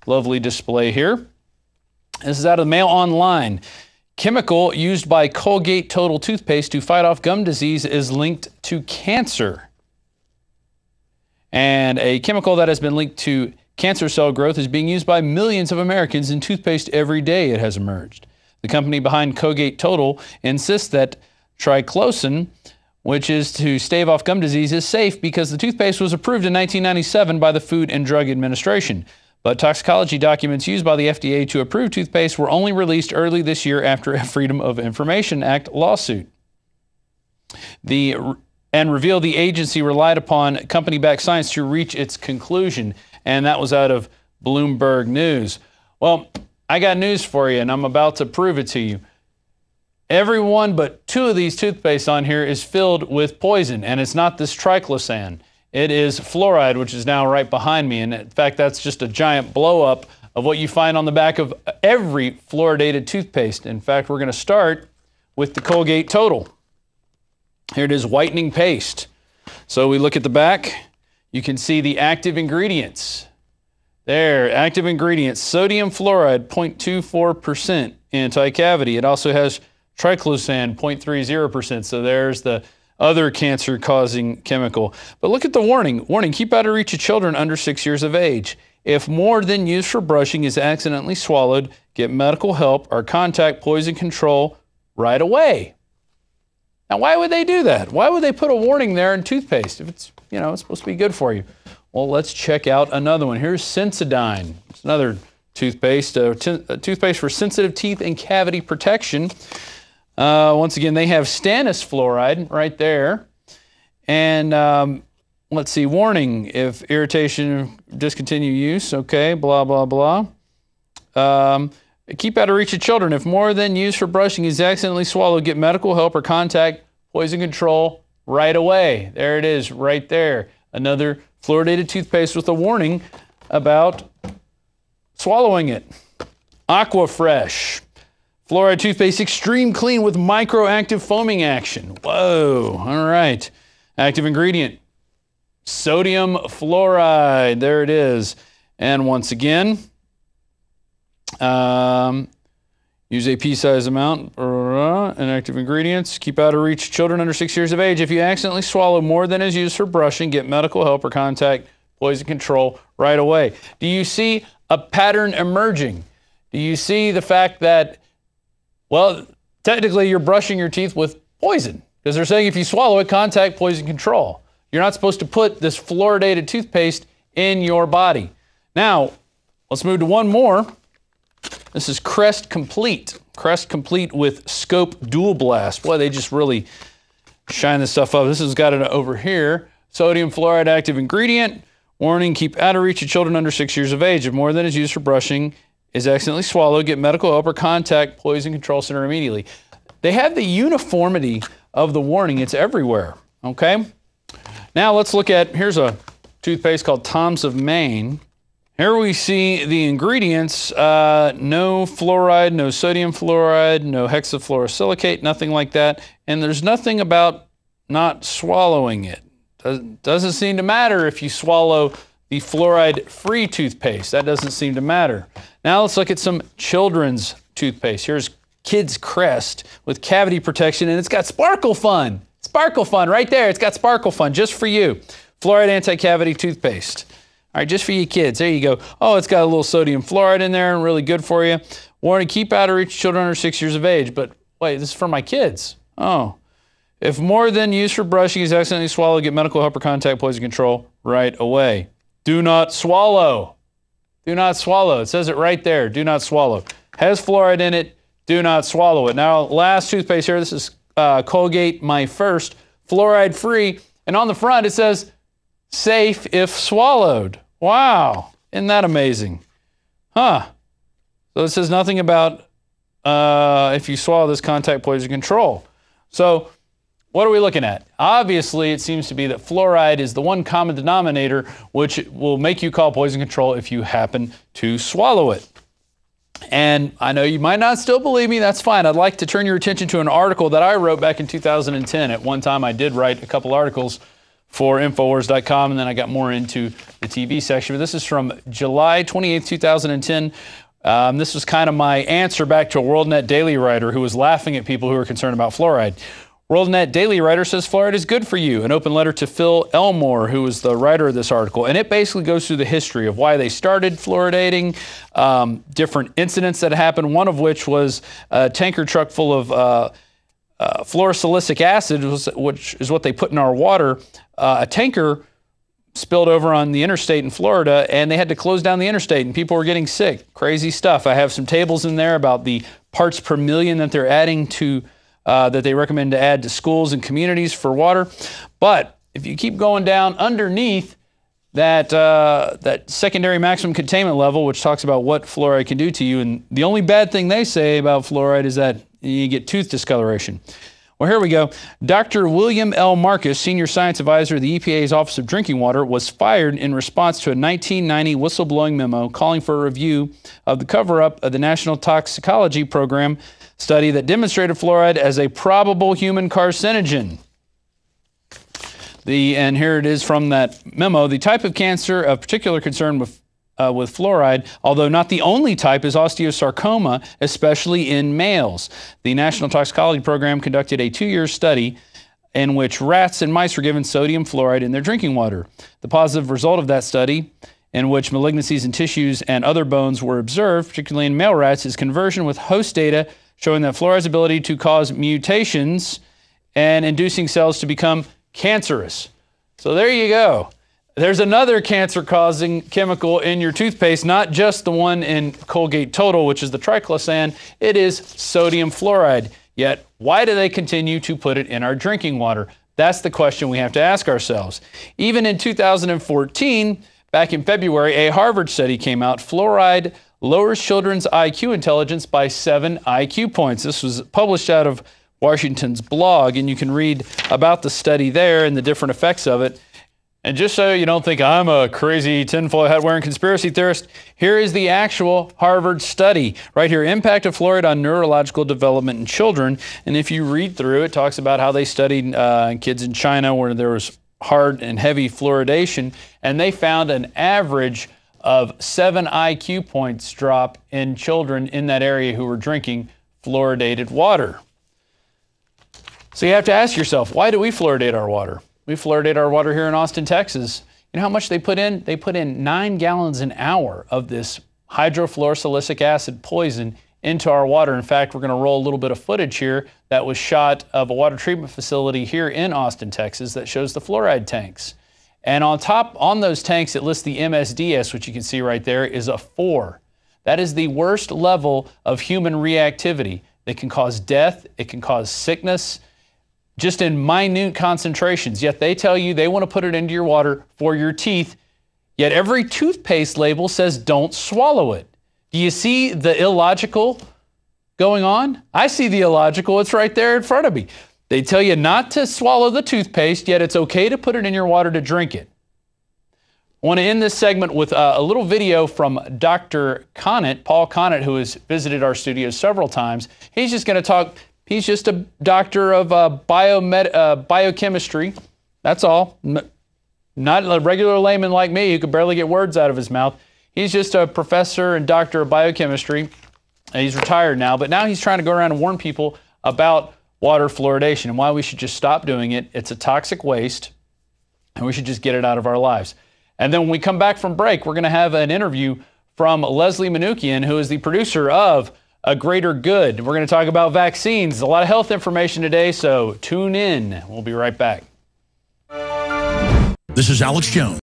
lovely display here. This is out of Mail Online. Chemical used by Colgate Total Toothpaste to fight off gum disease is linked to cancer. And a chemical that has been linked to cancer cell growth is being used by millions of Americans in toothpaste every day, it has emerged. The company behind Colgate Total insists that triclosan, which is to stave off gum disease, is safe because the toothpaste was approved in 1997 by the Food and Drug Administration. But toxicology documents used by the FDA to approve toothpaste were only released early this year after a Freedom of Information Act lawsuit. And revealed the agency relied upon company-backed science to reach its conclusion. And that was out of Bloomberg News. Well, I got news for you, and I'm about to prove it to you. Every one but two of these toothpaste on here is filled with poison, and it's not this triclosan. It is fluoride, which is now right behind me. And in fact, that's just a giant blow-up of what you find on the back of every fluoridated toothpaste. In fact, we're going to start with the Colgate Total. Here it is, whitening paste. So we look at the back. You can see the active ingredients. There, active ingredients. Sodium fluoride, 0.24% anti-cavity. It also has triclosan, 0.30%. So there's the other cancer-causing chemical. But look at the warning. Warning, keep out of reach of children under 6 years of age. If more than used for brushing is accidentally swallowed, get medical help or contact poison control right away. Now, why would they do that? Why would they put a warning there in toothpaste if it's, it's supposed to be good for you? Well, let's check out another one. Here's Sensodyne. It's another toothpaste, toothpaste for sensitive teeth and cavity protection. Once again, they have stannous fluoride right there. And let's see, warning, if irritation, discontinue use, okay, blah, blah, blah. Keep out of reach of children. If more than used for brushing is accidentally swallowed, get medical help or contact poison control right away. There it is, right there. Another fluoridated toothpaste with a warning about swallowing it. Aquafresh. Fluoride toothpaste, extreme clean with microactive foaming action. Whoa, all right. Active ingredient, sodium fluoride. There it is. And once again, use a pea-sized amount. And active ingredients, keep out of reach children under 6 years of age. If you accidentally swallow more than is used for brushing, get medical help or contact poison control right away. Do you see a pattern emerging? Do you see the fact that, well, technically you're brushing your teeth with poison because they're saying if you swallow it, contact poison control. You're not supposed to put this fluoridated toothpaste in your body. Now, let's move to one more. This is Crest Complete. Crest Complete with Scope Dual Blast. Boy, they just really shine this stuff up. This has got it over here. Sodium fluoride active ingredient. Warning, keep out of reach of children under 6 years of age. If more than is used for brushing is accidentally swallowed, get medical help or contact Poison Control Center immediately. They have the uniformity of the warning. It's everywhere, okay? Now let's look at, here's a toothpaste called Tom's of Maine. Here we see the ingredients, no fluoride, no sodium fluoride, no hexafluorosilicate, nothing like that. And there's nothing about not swallowing it. Doesn't seem to matter if you swallow the fluoride-free toothpaste. That doesn't seem to matter. Now let's look at some children's toothpaste. Here's Kids Crest with cavity protection, and it's got Sparkle Fun. Sparkle Fun right there. It's got Sparkle Fun just for you. Fluoride anti-cavity toothpaste. All right, just for you kids. There you go. Oh, it's got a little sodium fluoride in there and really good for you. Warning, keep out of reach children under 6 years of age. But wait, this is for my kids. Oh. If more than used for brushing is accidentally swallowed, get medical help or contact poison control right away. Do not swallow. Do not swallow. It says it right there. Do not swallow. Has fluoride in it. Do not swallow it. Now, last toothpaste here. This is Colgate My First, fluoride free. And on the front, it says, safe if swallowed. Wow, isn't that amazing? Huh. So it says nothing about if you swallow this, contact poison control. So what are we looking at? Obviously, it seems to be that fluoride is the one common denominator which will make you call poison control if you happen to swallow it. And I know you might not still believe me. That's fine. I'd like to turn your attention to an article that I wrote back in 2010. At one time, I did write a couple articles for Infowars.com, and then I got more into the TV section. But this is from July 28th, 2010. This was kind of my answer back to a WorldNet Daily writer who was laughing at people who were concerned about fluoride. WorldNet Daily writer says fluoride is good for you. An open letter to Phil Elmore, who was the writer of this article. And it basically goes through the history of why they started fluoridating, different incidents that happened, one of which was a tanker truck full of fluorosilicic acid, which is what they put in our water. A tanker spilled over on the interstate in Florida, and they had to close down the interstate, and people were getting sick. Crazy stuff. I have some tables in there about the parts per million that they're adding to that they recommend to add to schools and communities for water. But if you keep going down underneath that that secondary maximum containment level, which talks about what fluoride can do to you, and the only bad thing they say about fluoride is that you get tooth discoloration. Well, here we go. Dr. William L. Marcus, Senior Science Advisor of the EPA's Office of Drinking Water, was fired in response to a 1990 whistleblowing memo calling for a review of the cover-up of the National Toxicology Program study that demonstrated fluoride as a probable human carcinogen. And here it is from that memo. The type of cancer of particular concern with fluoride, although not the only type, is osteosarcoma, especially in males. The National Toxicology Program conducted a 2-year study in which rats and mice were given sodium fluoride in their drinking water. The positive result of that study, in which malignancies in tissues and other bones were observed, particularly in male rats, is conversion with host data showing that fluoride's ability to cause mutations and inducing cells to become cancerous. So there you go. There's another cancer-causing chemical in your toothpaste, not just the one in Colgate Total, which is the triclosan. It is sodium fluoride. Yet, why do they continue to put it in our drinking water? That's the question we have to ask ourselves. Even in 2014, back in February, a Harvard study came out. Fluoride lowers children's IQ intelligence by 7 IQ points. This was published out of Washington's blog, and you can read about the study there and the different effects of it. And just so you don't think I'm a crazy tinfoil hat wearing conspiracy theorist, here is the actual Harvard study. Right here, impact of fluoride on neurological development in children. And if you read through, it talks about how they studied kids in China where there was hard and heavy fluoridation, and they found an average of 7 IQ points drop in children in that area who were drinking fluoridated water. So you have to ask yourself, why do we fluoridate our water? We fluoridate our water here in Austin, Texas. You know how much they put in? They put in 9 gallons an hour of this hydrofluorosilicic acid poison into our water. In fact, we're going to roll a little bit of footage here that was shot of a water treatment facility here in Austin, Texas, that shows the fluoride tanks. And on those tanks, it lists the MSDS, which you can see right there, is a 4. That is the worst level of human reactivity. It can cause death. It can cause sickness, just in minute concentrations. Yet they tell you they want to put it into your water for your teeth. Yet every toothpaste label says don't swallow it. Do you see the illogical going on? I see the illogical. It's right there in front of me. They tell you not to swallow the toothpaste, yet it's okay to put it in your water to drink it. I want to end this segment with a little video from Dr. Connett, Paul Connett, who has visited our studio several times. He's just going to talk. He's just a doctor of biochemistry. That's all. Not a regular layman like me who could barely get words out of his mouth. He's just a professor and doctor of biochemistry. He's retired now, but now he's trying to go around and warn people about water fluoridation and why we should just stop doing it. It's a toxic waste, and we should just get it out of our lives. And then when we come back from break, we're going to have an interview from Leslie Manukian, who is the producer of A Greater Good. We're going to talk about vaccines. A lot of health information today, so tune in. We'll be right back. This is Alex Jones.